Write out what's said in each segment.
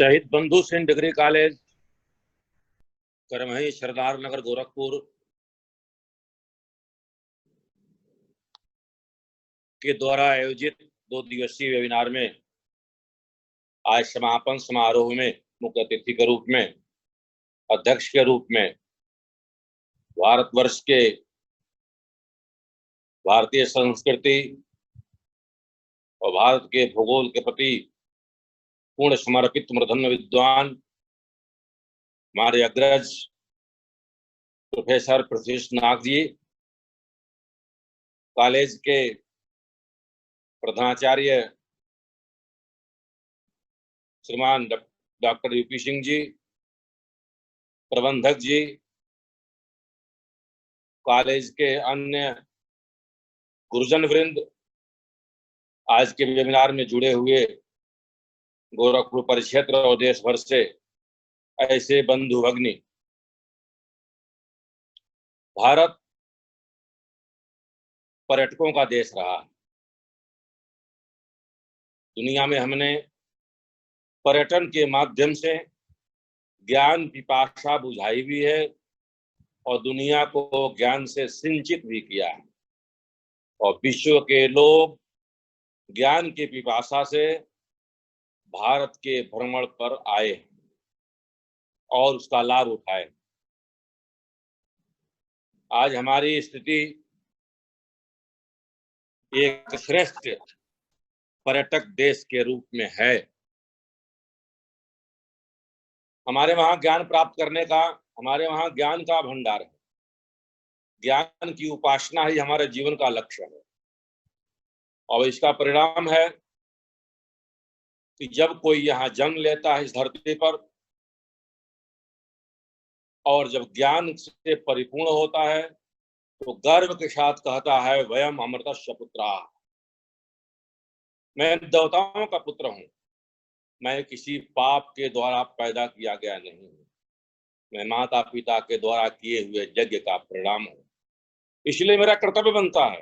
शहीद बंधु Singh degree college करमही Sardar Nagar Gorakhpur के द्वारा आयोजित 2 दिवसीय वेबिनार में आज समापन समारोह में मुख्य अतिथि के रूप में, अध्यक्ष के रूप में भारतवर्ष के भारतीय संस्कृति और भारत के भूगोल के प्रति पूर्ण समर्पित मूर्धन्य विद्वान हमारे अग्रज प्रोफेसर पृथ्वीश नाग जी, कॉलेज के प्रधानाचार्य श्रीमान डॉक्टर यूपी सिंह जी, प्रबंधक जी, कॉलेज के अन्य गुरुजन वृंद, आज के वेबिनार में जुड़े हुए गोरखपुर परिक्षेत्र और देश भर से ऐसे बंधु भगिनी। भारत पर्यटकों का देश रहा है। दुनिया में हमने पर्यटन के माध्यम से ज्ञान पिपासा बुझाई भी है और दुनिया को ज्ञान से सिंचित भी किया है, और विश्व के लोग ज्ञान की पिपासा से भारत के भ्रमण पर आए और उसका लाभ उठाए। आज हमारी स्थिति एक श्रेष्ठ पर्यटक देश के रूप में है। हमारे वहां ज्ञान प्राप्त करने का, हमारे वहां ज्ञान का भंडार है। ज्ञान की उपासना ही हमारे जीवन का लक्ष्य है, और इसका परिणाम है कि जब कोई यहाँ जन्म लेता है इस धरती पर और जब ज्ञान से परिपूर्ण होता है तो गर्व के साथ कहता है, वयम अमृतस्य पुत्राः, मैं देवताओं का पुत्र हूं, मैं किसी पाप के द्वारा पैदा किया गया नहीं हूं, मैं माता पिता के द्वारा किए हुए यज्ञ का परिणाम हूं। इसलिए मेरा कर्तव्य बनता है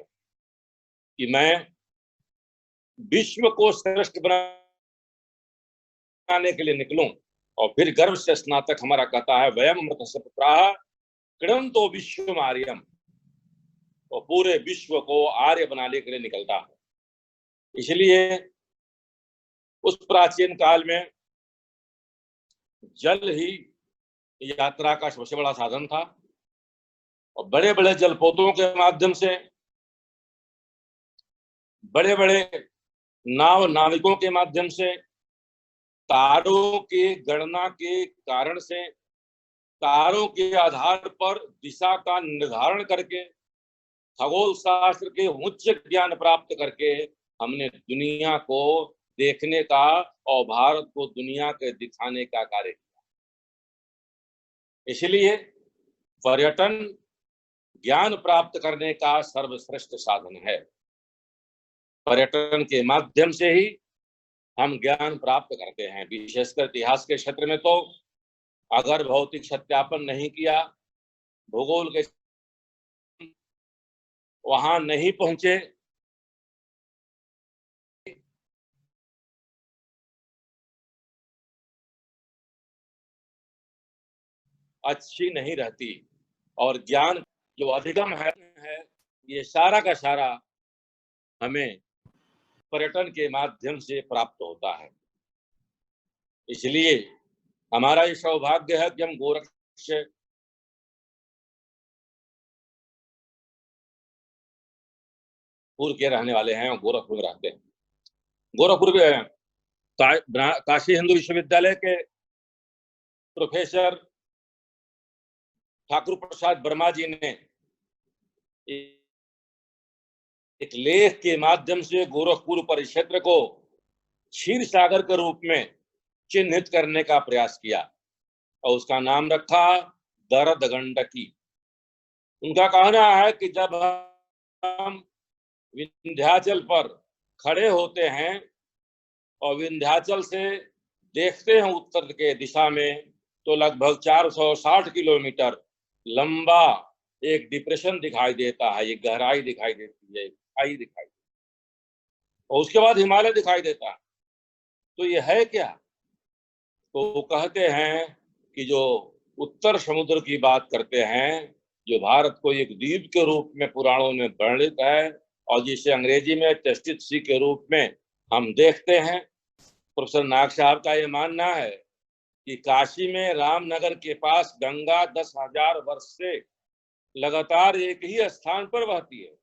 कि मैं विश्व को श्रेष्ठ बनाने के लिए निकलूं। और फिर गर्व से स्नातक हमारा कहता है, वयम अमृतस्य पुत्राः कृणन्तो विश्वम आर्यम, और पूरे विश्व को आर्य बनाने के लिए निकलता है। इसलिए उस प्राचीन काल में जल ही यात्रा का सबसे बड़ा साधन था, और बड़े बड़े जलपोतों के माध्यम से, बड़े बड़े नाव नाविकों के माध्यम से, तारों की गणना के कारण से, तारों के आधार पर दिशा का निर्धारण करके, खगोल शास्त्र के उच्च ज्ञान प्राप्त करके हमने दुनिया को देखने का और भारत को दुनिया के दिखाने का कार्य किया। इसलिए पर्यटन ज्ञान प्राप्त करने का सर्वश्रेष्ठ साधन है। पर्यटन के माध्यम से ही हम ज्ञान प्राप्त करते हैं। विशेषकर इतिहास के क्षेत्र में तो अगर भौतिक सत्यापन नहीं किया, भूगोल के वहां नहीं पहुंचे, अच्छी नहीं रहती। और ज्ञान जो अधिगम है ये सारा का सारा हमें पर्यटन के माध्यम से प्राप्त होता है। इसलिए हमारा ये सौभाग्य है कि हम गोरखपुर के रहने वाले हैं और गोरखपुर में रहते हैं। गोरखपुर में काशी हिंदू विश्वविद्यालय के प्रोफेसर ठाकुर प्रसाद वर्मा जी ने एक लेख के माध्यम से गोरखपुर परिक्षेत्र को क्षीर सागर के रूप में चिन्हित करने का प्रयास किया और उसका नाम रखा दर्द गंडकी। उनका कहना है कि जब हम विंध्याचल पर खड़े होते हैं और विंध्याचल से देखते हैं उत्तर के दिशा में, तो लगभग 460 किलोमीटर लंबा एक डिप्रेशन दिखाई देता है, एक गहराई दिखाई देती है, एक खाई दिखाई देती है, और उसके बाद हिमालय दिखाई देता है। तो ये है क्या? तो वो कहते हैं कि जो उत्तर समुद्र की बात करते हैं, जो भारत को एक द्वीप के रूप में पुराणों में वर्णित है और जिसे अंग्रेजी में टेस्टेड सी के रूप में हम देखते हैं, प्रोफेसर नाग साहब का ये मानना है कि काशी में रामनगर के पास गंगा 10,000 वर्ष से लगातार एक ही स्थान पर बहती है।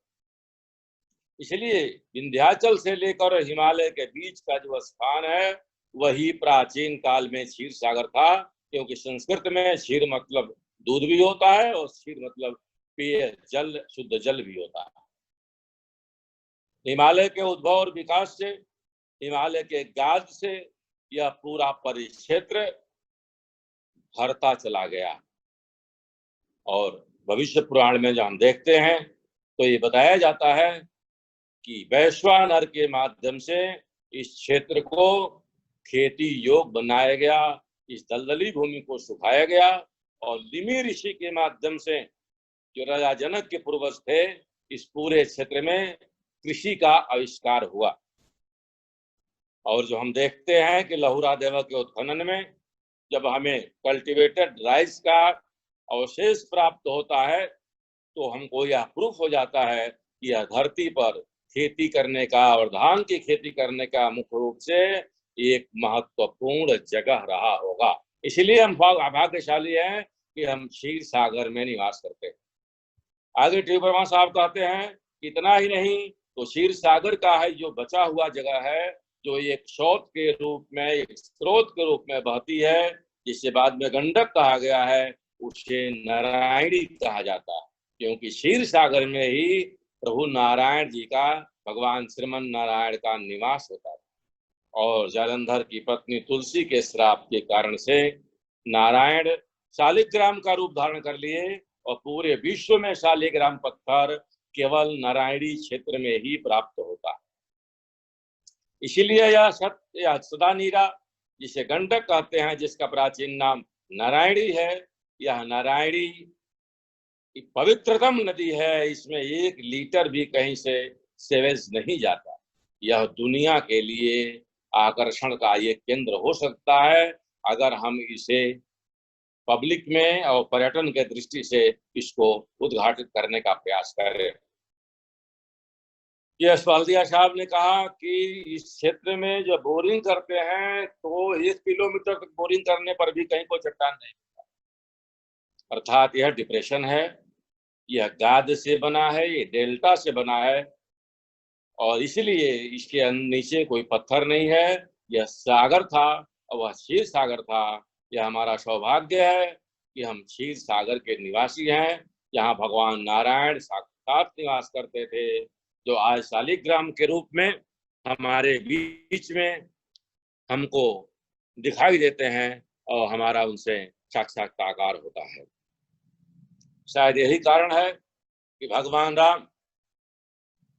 इसलिए विंध्याचल से लेकर हिमालय के बीच का जो स्थान है वही प्राचीन काल में क्षीर सागर था, क्योंकि संस्कृत में क्षीर मतलब दूध भी होता है और क्षीर मतलब पेय जल, शुद्ध जल भी होता है। हिमालय के उद्भव और विकास से, हिमालय के गाद से यह पूरा परिक्षेत्र भरता चला गया। और भविष्य पुराण में जो हम देखते हैं तो ये बताया जाता है कि वैश्वानर के माध्यम से इस क्षेत्र को खेती योग्य बनाया गया, इस दलदली भूमि को सुखाया गया और निमि ऋषि के माध्यम से जो राजा जनक के पूर्वज थे, इस पूरे क्षेत्र में कृषि का आविष्कार हुआ। और जो हम देखते हैं कि लहुरा देवा के उत्खनन में जब हमें कल्टीवेटेड राइस का अवशेष प्राप्त होता है तो हमको यह प्रूफ हो जाता है कि यह धरती पर खेती करने का और धान की खेती करने का मुख्य रूप से एक महत्वपूर्ण जगह रहा होगा। इसलिए हम भाग्यशाली हैं कि हम क्षीर सागर में निवास करते हैं। आगे टी वर्मा साहब कहते हैं इतना ही नहीं तो क्षीर सागर का है जो बचा हुआ जगह है, जो एक स्रोत के रूप में, एक स्रोत के रूप में बहती है, जिसे बाद में गंडक कहा गया है, उसे नारायणी कहा जाता है, क्योंकि क्षीर सागर में ही प्रभु नारायण जी का, भगवान श्रीमन नारायण का निवास होता था। और जालंधर की पत्नी तुलसी के श्राप के कारण से नारायण शालिग्राम का रूप धारण कर लिए और पूरे विश्व में शालिग्राम पत्थर केवल नारायणी क्षेत्र में ही प्राप्त होता है। इसीलिए यह सत्य, यह सदा नीरा जिसे गंडक कहते हैं, जिसका प्राचीन नाम नारायणी है, यह नारायणी पवित्रतम नदी है। इसमें 1 लीटर भी कहीं से सेवेज नहीं जाता। यह दुनिया के लिए आकर्षण का ये केंद्र हो सकता है अगर हम इसे पब्लिक में और पर्यटन के दृष्टि से इसको उद्घाटित करने का प्रयास करें। यश बाल्दिया साहब ने कहा कि इस क्षेत्र में जब बोरिंग करते हैं तो 1 किलोमीटर तक बोरिंग करने पर भी कहीं कोई चट्टान नहीं मिलता, अर्थात यह डिप्रेशन है, यह गाद से बना है, ये डेल्टा से बना है और इसलिए इसके नीचे कोई पत्थर नहीं है। यह सागर था और वह क्षीर सागर था। यह हमारा सौभाग्य है कि हम क्षीर सागर के निवासी हैं, जहाँ भगवान नारायण साक्षात निवास करते थे, जो आज शालिग्राम के रूप में हमारे बीच में हमको दिखाई देते हैं और हमारा उनसे साक्षात्कार होता है। शायद यही कारण है कि भगवान राम,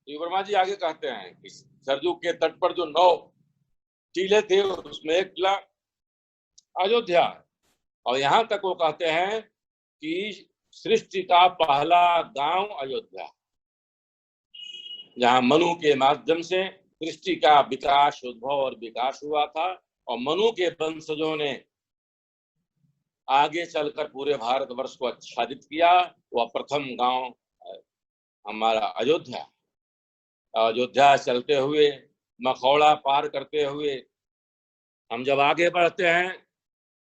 वर्मा जी आगे कहते हैं कि सरजू के तट पर जो 9 टीले थे उसमें एक टीला अयोध्या है और यहाँ तक वो कहते हैं कि सृष्टि का पहला गांव अयोध्या, जहाँ मनु के माध्यम से सृष्टि का विकास, उद्भव और विकास हुआ था और मनु के वंशजों ने आगे चलकर पूरे भारतवर्ष को आच्छादित किया। वह प्रथम गांव हमारा अयोध्या। अयोध्या चलते हुए, मखौड़ा पार करते हुए हम जब आगे बढ़ते हैं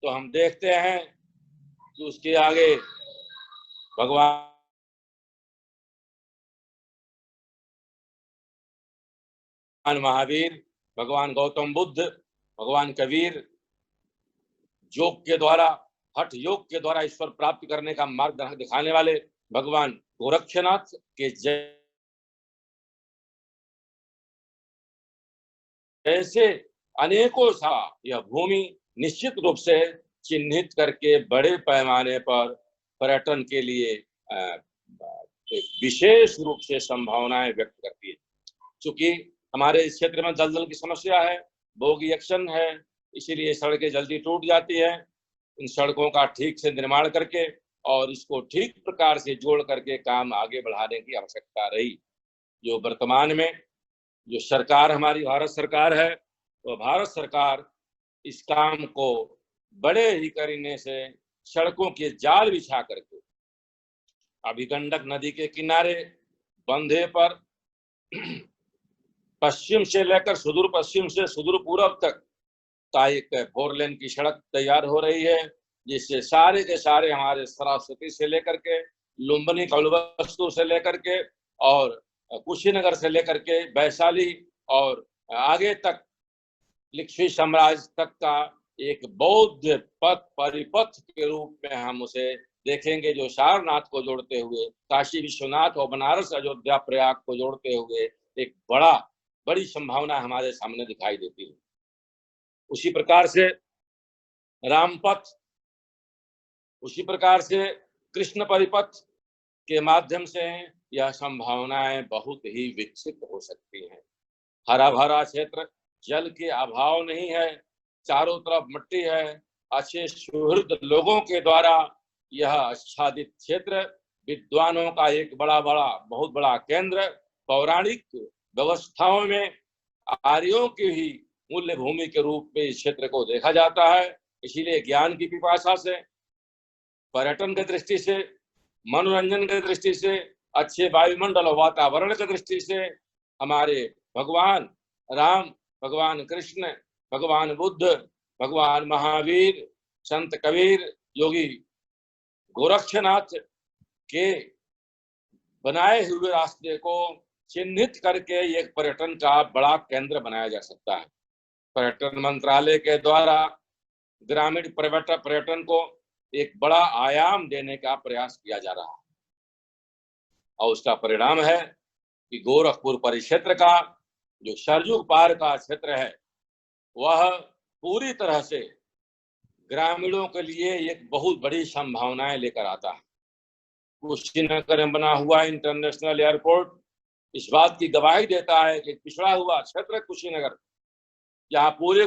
तो हम देखते हैं कि उसके आगे भगवान महावीर, भगवान गौतम बुद्ध, भगवान कबीर योग के द्वारा, हठ योग के द्वारा ईश्वर प्राप्त करने का मार्ग दिखाने वाले भगवान गोरक्षनाथ के ऐसे अनेकों सा यह भूमि निश्चित रूप से चिन्हित करके बड़े पैमाने पर पर्यटन के लिए विशेष रूप से संभावनाएं व्यक्त करती है। क्योंकि हमारे इस क्षेत्र में दलदल की समस्या है, बोगी एक्शन है, इसीलिए सड़कें जल्दी टूट जाती हैं। इन सड़कों का ठीक से निर्माण करके और इसको ठीक प्रकार से जोड़ करके काम आगे बढ़ाने की आवश्यकता रही। जो वर्तमान में जो सरकार हमारी भारत सरकार है, तो भारत सरकार इस काम को बड़े ही करीने से सड़कों के जाल बिछा करके अभी गंडक नदी के किनारे बंधे पर पश्चिम से लेकर सुदूर पश्चिम से सुदूर पूर्व तक का एक 4 लेन की सड़क तैयार हो रही है, जिससे सारे के सारे हमारे सरस्वती से लेकर के लुम्बिनी कलवस्तु से लेकर के और कुशीनगर से लेकर के वैशाली और आगे तक लिच्छवी साम्राज्य तक का एक बौद्ध पथ परिपथ के रूप में हम उसे देखेंगे, जो सारनाथ को जोड़ते हुए काशी विश्वनाथ और बनारस अयोध्या प्रयाग को जोड़ते हुए एक बड़ी संभावना हमारे सामने दिखाई देती है। उसी प्रकार से रामपथ, उसी प्रकार से कृष्ण परिपथ के माध्यम से यह संभावनाएं बहुत ही विकसित हो सकती हैं। हरा भरा क्षेत्र, जल के अभाव नहीं है, चारों तरफ मिट्टी है, अच्छे सुहृद लोगों के द्वारा यह आच्छादित क्षेत्र विद्वानों का एक बहुत बड़ा केंद्र, पौराणिक व्यवस्थाओं में आर्यों की ही मूल्य भूमि के रूप में इस क्षेत्र को देखा जाता है। इसीलिए ज्ञान की पिपासा से, पर्यटन की दृष्टि से, मनोरंजन की दृष्टि से, अच्छे वायुमंडल और वातावरण की दृष्टि से हमारे भगवान राम, भगवान कृष्ण, भगवान बुद्ध, भगवान महावीर, संत कबीर, योगी गोरक्षनाथ के बनाए हुए रास्ते को चिन्हित करके एक पर्यटन का बड़ा केंद्र बनाया जा सकता है। पर्यटन मंत्रालय के द्वारा ग्रामीण पर्यटन को एक बड़ा आयाम देने का प्रयास किया जा रहा है और उसका परिणाम है कि गोरखपुर परिक्षेत्र का जो सरयू पार का क्षेत्र है वह पूरी तरह से ग्रामीणों के लिए एक बहुत बड़ी संभावनाएं लेकर आता है। कुशीनगर में बना हुआ इंटरनेशनल एयरपोर्ट इस बात की गवाही देता है कि पिछड़ा हुआ क्षेत्र कुशीनगर, जहाँ पूरे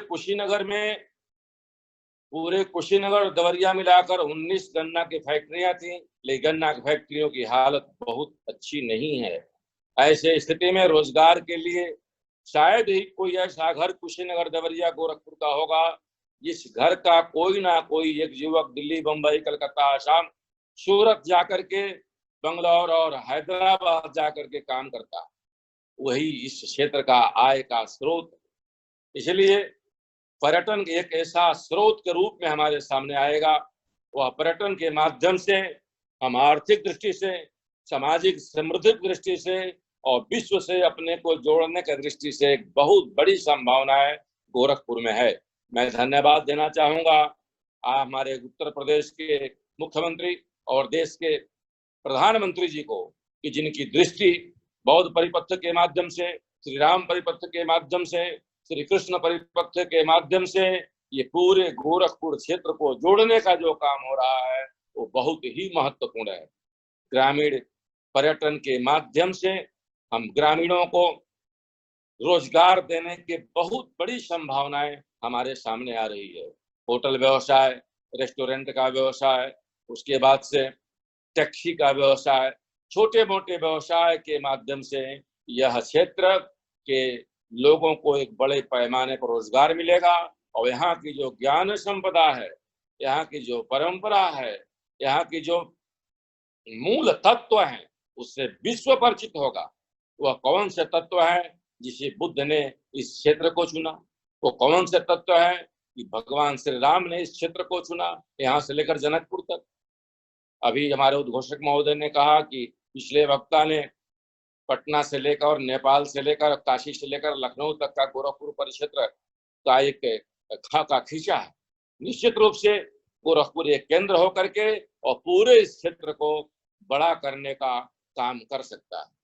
कुशीनगर दवरिया मिलाकर 19 गन्ना की फैक्ट्रियां थी, लेकिन गन्ना की फैक्ट्रियों की हालत बहुत अच्छी नहीं है। ऐसे स्थिति में रोजगार के लिए शायद ही कोई ऐसा घर कुशीनगर दवरिया गोरखपुर का होगा जिस घर का कोई ना कोई एक युवक दिल्ली, बंबई, कलकत्ता, आसाम, सूरत जाकर के, बंगलौर और हैदराबाद जाकर के काम करता है। वही इस क्षेत्र का आय का स्रोत। इसलिए पर्यटन एक ऐसा स्रोत के रूप में हमारे सामने आएगा। वह पर्यटन के माध्यम से हम आर्थिक दृष्टि से, सामाजिक समृद्धि की दृष्टि से और विश्व से अपने को जोड़ने की दृष्टि से एक बहुत बड़ी संभावनाएं गोरखपुर में है। मैं धन्यवाद देना चाहूंगा हमारे उत्तर प्रदेश के मुख्यमंत्री और देश के प्रधानमंत्री जी को कि जिनकी दृष्टि बौद्ध परिपथ के माध्यम से, श्री राम परिपथ के माध्यम से, श्री कृष्ण परिपथ के माध्यम से ये पूरे गोरखपुर क्षेत्र को जोड़ने का जो काम हो रहा है वो बहुत ही महत्वपूर्ण है। ग्रामीण पर्यटन के माध्यम से हम ग्रामीणों को रोजगार देने के बहुत बड़ी संभावनाएं हमारे सामने आ रही है। होटल व्यवसाय, रेस्टोरेंट का व्यवसाय, उसके बाद से टैक्सी का व्यवसाय, छोटे मोटे व्यवसाय के माध्यम से यह क्षेत्र के लोगों को एक बड़े पैमाने पर रोजगार मिलेगा और यहाँ की जो ज्ञान संपदा है, यहाँ की जो परंपरा है, यहाँ की जो मूल तत्व हैं उससे विश्व परिचित होगा। वह कौन से तत्व है जिसे बुद्ध ने इस क्षेत्र को चुना, वो कौन से तत्व है कि भगवान श्री राम ने इस क्षेत्र को चुना, यहाँ से लेकर जनकपुर तक। अभी हमारे उद्घोषक महोदय ने कहा कि पिछले वक्ता ने पटना से लेकर, नेपाल से लेकर, काशी से लेकर लखनऊ तक का गोरखपुर परिक्षेत्र का एक खाका खींचा है। निश्चित रूप से गोरखपुर एक केंद्र होकर के और पूरे इस क्षेत्र को बड़ा करने का काम कर सकता है।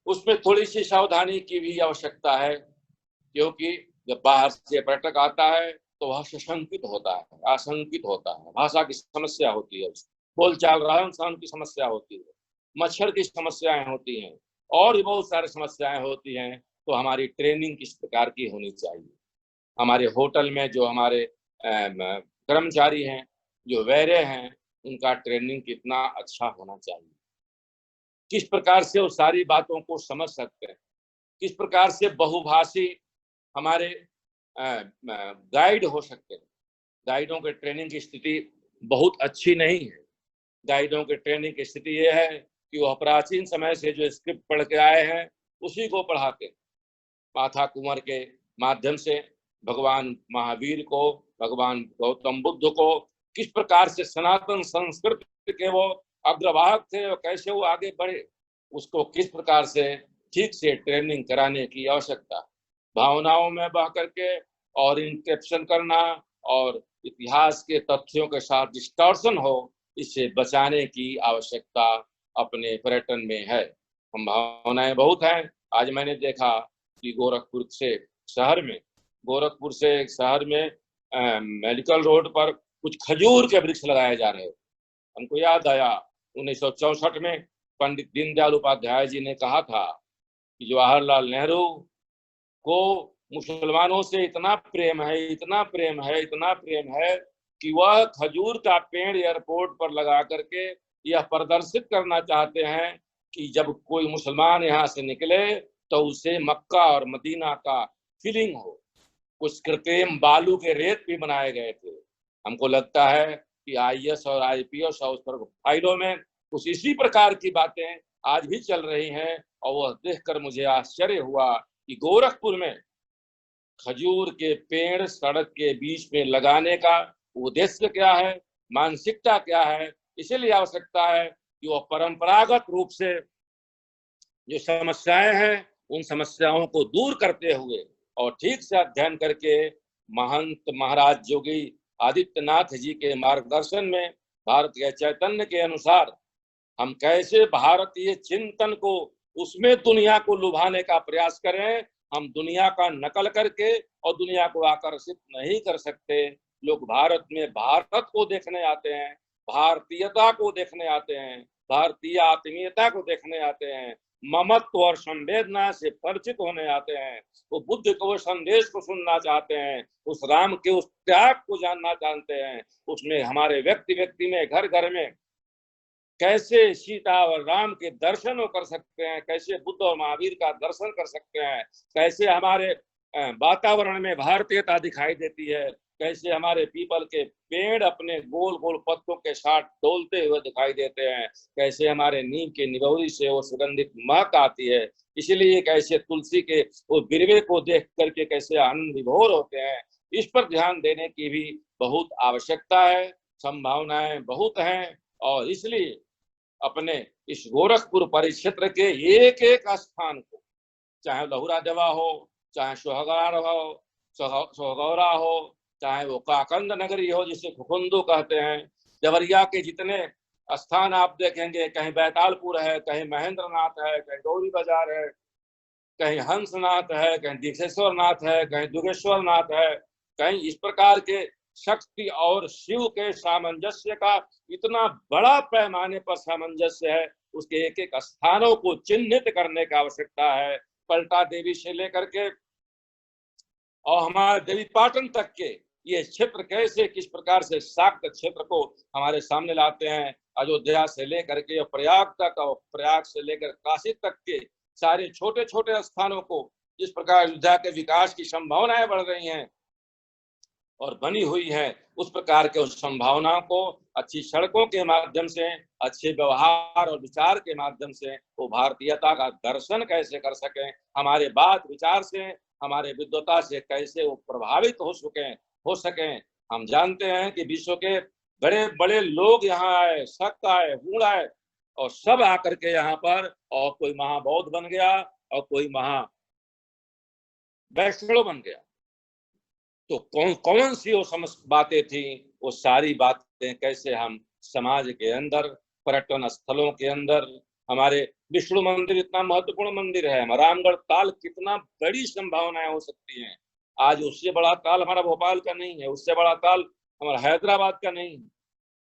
उसमें थोड़ी सी सावधानी की भी आवश्यकता है, क्योंकि जब बाहर से पर्यटक आता है तो वह सशंकित होता है, आशंकित होता है, भाषा की समस्या होती है, बोलचाल रहन सहन की समस्या होती है, मच्छर की समस्याएं होती हैं और भी बहुत सारी समस्याएं होती हैं। तो हमारी ट्रेनिंग किस प्रकार की होनी चाहिए, हमारे होटल में जो हमारे कर्मचारी हैं, जो वैरे हैं, उनका ट्रेनिंग कितना अच्छा होना चाहिए, किस प्रकार से वो सारी बातों को समझ सकते हैं, किस प्रकार से बहुभाषी हमारे गाइड हो सकते हैं। गाइडों के ट्रेनिंग की स्थिति बहुत अच्छी नहीं है। गाइडों के ट्रेनिंग की स्थिति ये है कि वह प्राचीन समय से जो स्क्रिप्ट पढ़ के आए हैं उसी को पढ़ाते हैं। माथा कुंवर के माध्यम से भगवान महावीर को, भगवान गौतम बुद्ध को किस प्रकार से सनातन संस्कृति के वो अग्रवाहक थे और कैसे वो आगे बढ़े, उसको किस प्रकार से ठीक से ट्रेनिंग कराने की आवश्यकता। भावनाओं में बह करके और इंटरप्शन करना और इतिहास के तथ्यों के साथ डिस्टॉर्शन हो, इससे बचाने की आवश्यकता अपने पर्यटन में है। संभावनाएं बहुत हैं। आज मैंने देखा कि गोरखपुर से एक शहर में मेडिकल रोड पर कुछ खजूर के वृक्ष लगाए जा रहे हैं। हमको याद आया 1964 में पंडित दीनदयाल उपाध्याय जी ने कहा था कि जवाहरलाल नेहरू को मुसलमानों से इतना प्रेम है कि वह खजूर का पेड़ एयरपोर्ट पर लगा करके यह प्रदर्शित करना चाहते हैं कि जब कोई मुसलमान यहाँ से निकले तो उसे मक्का और मदीना का फीलिंग हो। कुछ कृत्रिम बालू के रेत भी बनाए गए थे। हमको लगता है कि IAS और IPS और उस पर फाइलों में कुछ इसी प्रकार की बातें आज भी चल रही हैं। और वह देखकर मुझे आश्चर्य हुआ कि गोरखपुर में खजूर के पेड़ सड़क के बीच में लगाने का उद्देश्य क्या है, मानसिकता क्या है। इसीलिए आवश्यकता है कि वह परंपरागत रूप से जो समस्याएं हैं उन समस्याओं को दूर करते हुए और ठीक से अध्ययन करके महंत महाराज योगी आदित्यनाथ जी के मार्गदर्शन में भारतीय चैतन्य के अनुसार हम कैसे भारतीय चिंतन को उसमें दुनिया को लुभाने का प्रयास करें। हम दुनिया का नकल करके और दुनिया को आकर्षित नहीं कर सकते। लोग भारत में भारत को देखने आते हैं, भारतीयता को देखने आते हैं, भारतीय आत्मीयता को देखने आते हैं, ममत्व और संवेदना से परिचित होने आते हैं। वो बुद्ध के वो संदेश को सुनना चाहते हैं, उस राम के उस त्याग को जानना जानते हैं। उसमें हमारे व्यक्ति में, घर घर में कैसे सीता और राम के दर्शन कर सकते हैं, कैसे बुद्ध और महावीर का दर्शन कर सकते हैं, कैसे हमारे वातावरण में भारतीयता दिखाई देती है, कैसे हमारे पीपल के पेड़ अपने गोल गोल पत्तों के साथ डोलते हुए दिखाई देते हैं, कैसे हमारे नीम के निभौरी से वो सुगंधित महक आती है। इसलिए कैसे तुलसी के वो बिरवे को देख करके कैसे आनंद विभोर होते हैं। इस पर ध्यान देने की भी बहुत आवश्यकता है। संभावनाएं बहुत हैं और इसलिए अपने इस गोरखपुर परिक्षेत्र के एक एक स्थान को, चाहे लहुरा देवा हो, चाहे सोहगौरा हो, चाहे वो काकंद नगरी हो जिसे खुकुंदू कहते हैं, देवरिया के जितने स्थान आप देखेंगे, कहीं बैतालपुर है, कहीं महेंद्रनाथ है, कहीं गौरी बाजार है, कहीं हंसनाथ है, कहीं दीक्षेश्वर नाथ है, कहीं दुगेश्वर नाथ है, कहीं इस प्रकार के शक्ति और शिव के सामंजस्य का इतना बड़ा पैमाने पर सामंजस्य है। उसके एक एक स्थानों को चिन्हित करने की आवश्यकता है। पलटा देवी से लेकर के और हमारे देवी पाटन तक के ये क्षेत्र कैसे किस प्रकार से शाक्त क्षेत्र को हमारे सामने लाते हैं। अयोध्या से लेकर के प्रयाग तक और प्रयाग से लेकर काशी तक के सारे छोटे छोटे स्थानों को जिस प्रकार अयोध्या के विकास की संभावनाएं बढ़ रही हैं और बनी हुई है, उस प्रकार के उस संभावनाओं को अच्छी सड़कों के माध्यम से, अच्छे व्यवहार और विचार के माध्यम से वो भारतीयता का दर्शन कैसे कर सकें, हमारे बात विचार से, हमारे विद्वता से कैसे वो प्रभावित हो सकें। हम जानते हैं कि विश्व के बड़े बड़े लोग यहाँ आए, शक आए, हूण आए और सब आकर के यहाँ पर और कोई महाबौद्ध बन गया और कोई महा वैष्णव बन गया। तो कौन कौन सी वो बातें थी, वो सारी बातें कैसे हम समाज के अंदर, पर्यटन स्थलों के अंदर, हमारे विष्णु मंदिर इतना महत्वपूर्ण मंदिर है, रामगढ़ ताल कितना बड़ी संभावनाएं हो सकती हैं। आज उससे बड़ा ताल हमारा भोपाल का नहीं है, उससे बड़ा ताल हमारा हैदराबाद का नहीं है,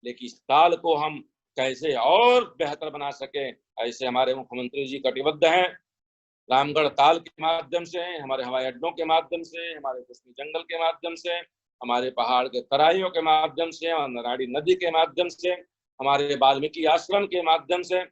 लेकिन इस ताल को हम कैसे और बेहतर बना सके, ऐसे हमारे मुख्यमंत्री जी कटिबद्ध हैं। रामगढ़ ताल के माध्यम से, हमारे हवाई अड्डों के माध्यम से, हमारे कुश्मी जंगल के माध्यम से, हमारे पहाड़ के तराइयों के माध्यम से, नारायणी नदी के माध्यम से, हमारे वाल्मीकि आश्रम के माध्यम से,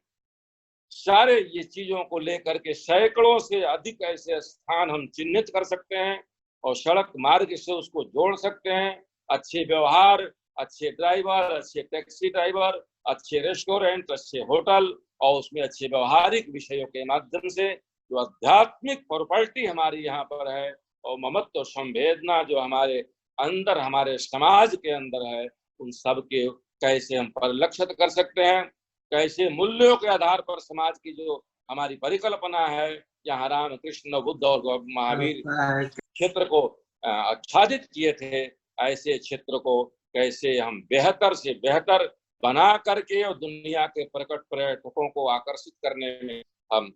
सारे ये चीजों को लेकर के सैकड़ों से अधिक ऐसे स्थान हम चिन्हित कर सकते हैं और सड़क मार्ग से उसको जोड़ सकते हैं। अच्छे व्यवहार, अच्छे ड्राइवर, अच्छे टैक्सी ड्राइवर, अच्छे रेस्टोरेंट, अच्छे होटल और उसमें अच्छे व्यवहारिक विषयों के माध्यम से जो आध्यात्मिक प्रॉपर्टी हमारी यहाँ पर है और ममत्व संवेदना जो हमारे अंदर, हमारे समाज के अंदर है, उन सब के कैसे हम परिलक्षित कर सकते हैं, कैसे मूल्यों के आधार पर समाज की जो हमारी परिकल्पना है, यहाँ राम कृष्ण बुद्ध और महावीर क्षेत्र को आच्छादित किए थे, ऐसे क्षेत्र को कैसे हम बेहतर से बेहतर बना करके और दुनिया के प्रकट पर्यटकों को आकर्षित करने में हम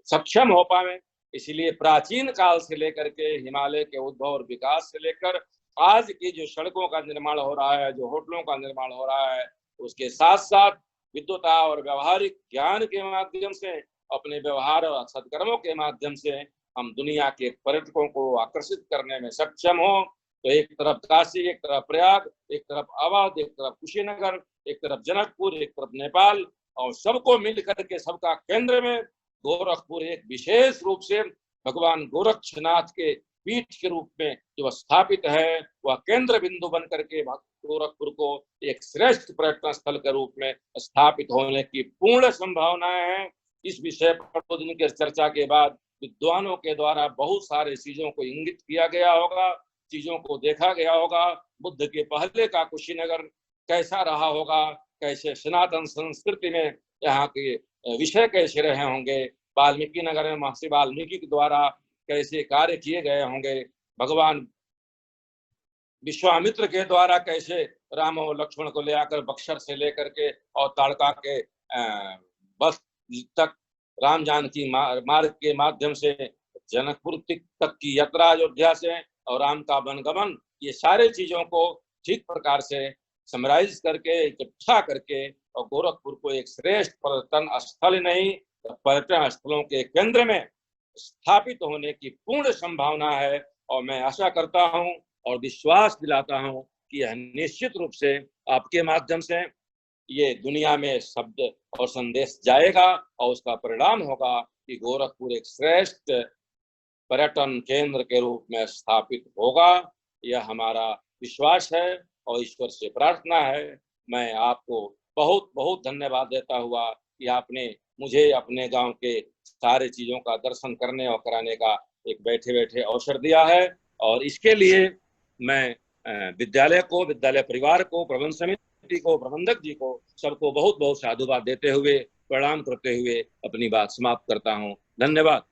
सक्षम हो पाए। इसलिए प्राचीन काल से लेकर के हिमालय के उद्भव और विकास से लेकर आज की जो सड़कों का निर्माण हो रहा है, जो होटलों का निर्माण हो रहा है, उसके साथ साथ विद्वता और व्यवहारिक ज्ञान के माध्यम से, अपने व्यवहार और सत्कर्मों के माध्यम से हम दुनिया के पर्यटकों को आकर्षित करने में सक्षम हो। तो एक तरफ काशी, एक तरफ प्रयाग, एक तरफ अवध, एक तरफ कुशीनगर, एक तरफ जनकपुर, एक तरफ नेपाल, और सबको मिल करके सबका केंद्र में गोरखपुर एक विशेष रूप से भगवान गोरक्षनाथ के पीठ के रूप में जो स्थापित है, वह केंद्र बिंदु बन करके गोरखपुर को एक श्रेष्ठ पर्यटन स्थल के रूप में स्थापित होने की पूर्ण संभावनाएं हैं। इस विषय पर 2 दिन की चर्चा के बाद विद्वानों के द्वारा बहुत सारे चीजों को इंगित किया गया होगा, चीजों को देखा गया होगा। बुद्ध के पहले का कुशीनगर कैसा रहा होगा, कैसे सनातन संस्कृति में यहाँ के विषय कैसे रहे होंगे, वाल्मीकि नगर में महर्षि वाल्मीकि के द्वारा कैसे कार्य किए गए होंगे, भगवान विश्वामित्र के द्वारा कैसे राम और लक्ष्मण को ले आकर बक्सर से लेकर के और ताड़का के बस तक राम जानकी मार्ग के माध्यम से जनकपुर तक की यात्रा अयोध्या से और राम का वनगमन, ये सारे चीजों को ठीक प्रकार से समराइज करके इकट्ठा करके और गोरखपुर को एक श्रेष्ठ पर्यटन स्थल नहीं, पर्यटन स्थलों के केंद्र में स्थापित होने की पूर्ण संभावना है। और मैं आशा करता हूं और विश्वास दिलाता हूं कि यह निश्चित रूप से आपके माध्यम से ये दुनिया में शब्द और संदेश जाएगा और उसका परिणाम होगा कि गोरखपुर एक श्रेष्ठ पर्यटन केंद्र के रूप में स्थापित होगा। यह हमारा विश्वास है और ईश्वर से प्रार्थना है। मैं आपको बहुत बहुत धन्यवाद देता हुआ कि आपने मुझे अपने गांव के सारे चीजों का दर्शन करने और कराने का एक बैठे बैठे अवसर दिया है, और इसके लिए मैं विद्यालय को, विद्यालय परिवार को, प्रबंध समिति को, प्रबंधक जी को, सबको बहुत बहुत साधुवाद देते हुए, प्रणाम करते हुए अपनी बात समाप्त करता हूँ। धन्यवाद।